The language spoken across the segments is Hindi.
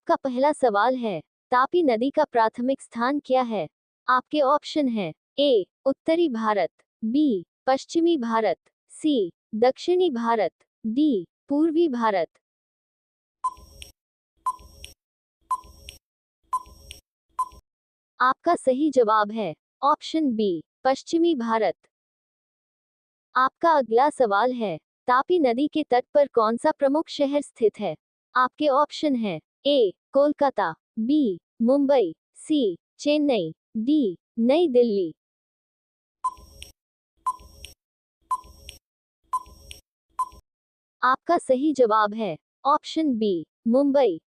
आपका पहला सवाल है, तापी नदी का प्राथमिक स्थान क्या है? आपके ऑप्शन हैं ए उत्तरी भारत, बी पश्चिमी भारत, सी दक्षिणी भारत, डी पूर्वी भारत। आपका सही जवाब है ऑप्शन बी पश्चिमी भारत। आपका अगला सवाल है, तापी नदी के तट पर कौन सा प्रमुख शहर स्थित है? आपके ऑप्शन हैं ए कोलकाता, बी मुंबई, सी चेन्नई, डी नई दिल्ली। आपका सही जवाब है ऑप्शन बी मुंबई।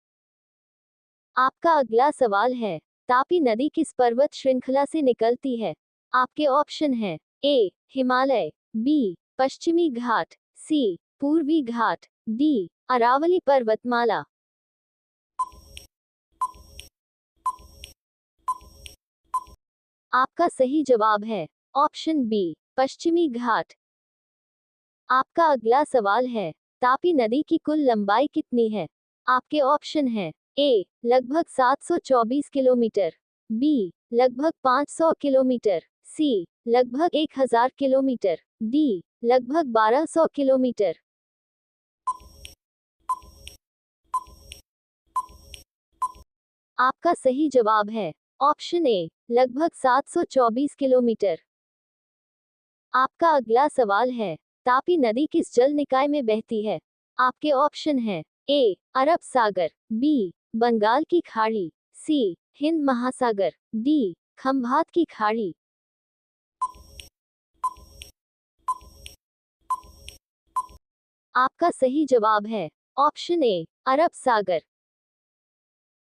आपका अगला सवाल है, तापी नदी किस पर्वत श्रृंखला से निकलती है? आपके ऑप्शन हैं ए हिमालय, बी पश्चिमी घाट, सी पूर्वी घाट, डी अरावली पर्वतमाला। आपका सही जवाब है ऑप्शन बी पश्चिमी घाट। आपका अगला सवाल है, तापी नदी की कुल लंबाई कितनी है? आपके ऑप्शन हैं ए लगभग 724 किलोमीटर, बी लगभग 500 किलोमीटर, सी लगभग 1000 किलोमीटर, डी लगभग 1200 किलोमीटर। आपका सही जवाब है ऑप्शन ए लगभग 724 किलोमीटर। आपका अगला सवाल है, तापी नदी किस जल निकाय में बहती है? आपके ऑप्शन हैं ए अरब सागर, बी बंगाल की खाड़ी, सी हिंद महासागर, डी खंभात की खाड़ी। आपका सही जवाब है ऑप्शन ए अरब सागर।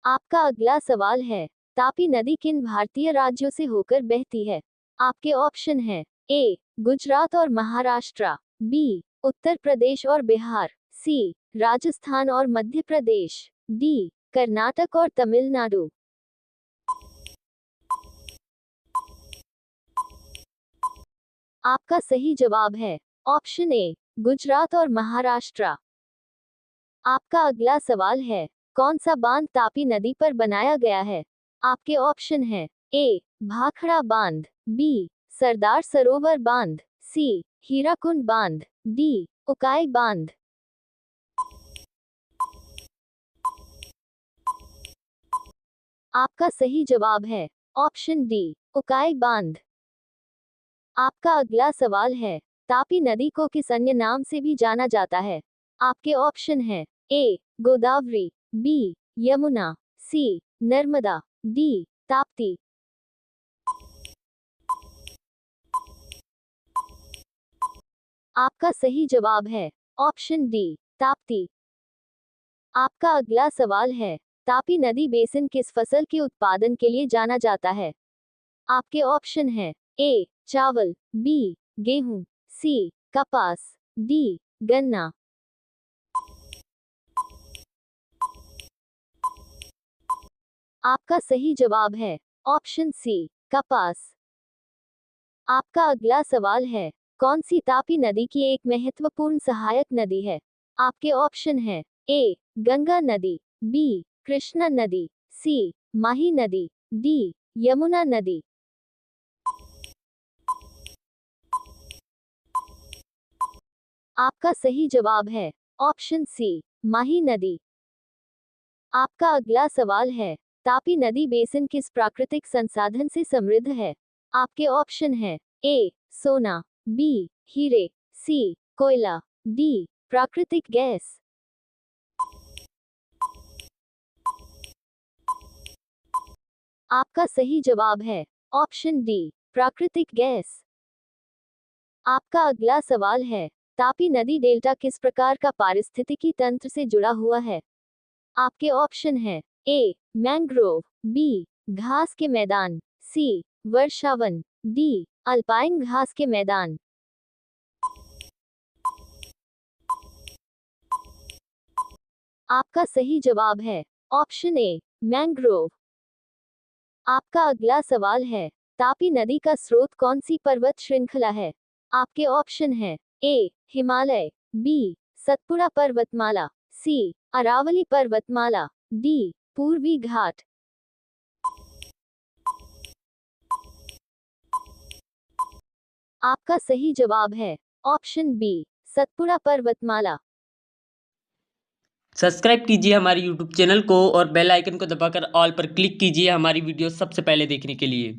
आपका अगला सवाल है, तापी नदी किन भारतीय राज्यों से होकर बहती है? आपके ऑप्शन हैं ए गुजरात और महाराष्ट्र, बी उत्तर प्रदेश और बिहार, सी राजस्थान और मध्य प्रदेश, डी कर्नाटक और तमिलनाडु। आपका सही जवाब है ऑप्शन ए गुजरात और महाराष्ट्र। आपका अगला सवाल है, कौन सा बांध तापी नदी पर बनाया गया है? आपके ऑप्शन हैं ए भाखड़ा बांध, बी सरदार सरोवर बांध, सी हीराकुंड बांध, डी उकाई बांध। आपका सही जवाब है ऑप्शन डी उकाई बांध। आपका अगला सवाल है, तापी नदी को किस अन्य नाम से भी जाना जाता है? आपके ऑप्शन हैं ए गोदावरी, बी यमुना, सी नर्मदा, डी ताप्ती। आपका सही जवाब है ऑप्शन डी ताप्ती। आपका अगला सवाल है, तापी नदी बेसिन किस फसल के उत्पादन के लिए जाना जाता है? आपके ऑप्शन हैं ए चावल, बी गेहूं, सी कपास, डी गन्ना। आपका सही जवाब है ऑप्शन सी कपास। आपका अगला सवाल है, कौन सी तापी नदी की एक महत्वपूर्ण सहायक नदी है? आपके ऑप्शन हैं ए गंगा नदी, बी कृष्णा नदी, सी माही नदी, डी यमुना नदी। आपका सही जवाब है ऑप्शन सी माही नदी। आपका अगला सवाल है, तापी नदी बेसिन किस प्राकृतिक संसाधन से समृद्ध है? आपके ऑप्शन हैं ए सोना, बी हीरे, सी कोयला, डी प्राकृतिक गैस। आपका सही जवाब है ऑप्शन डी प्राकृतिक गैस। आपका अगला सवाल है, तापी नदी डेल्टा किस प्रकार का पारिस्थितिकी तंत्र से जुड़ा हुआ है? आपके ऑप्शन हैं ए मैंग्रोव, बी घास के मैदान, सी वर्षावन, डी अल्पाइन घास के मैदान। आपका सही जवाब है ऑप्शन ए मैंग्रोव। आपका अगला सवाल है, तापी नदी का स्रोत कौन सी पर्वत श्रृंखला है? आपके ऑप्शन हैं ए हिमालय, बी सतपुड़ा पर्वतमाला, सी अरावली पर्वतमाला, डी पूर्वी घाट। आपका सही जवाब है ऑप्शन बी, सतपुड़ा पर्वतमाला। सब्सक्राइब कीजिए हमारे यूट्यूब चैनल को और बेल आइकन को दबाकर ऑल पर क्लिक कीजिए हमारी वीडियो सबसे पहले देखने के लिए।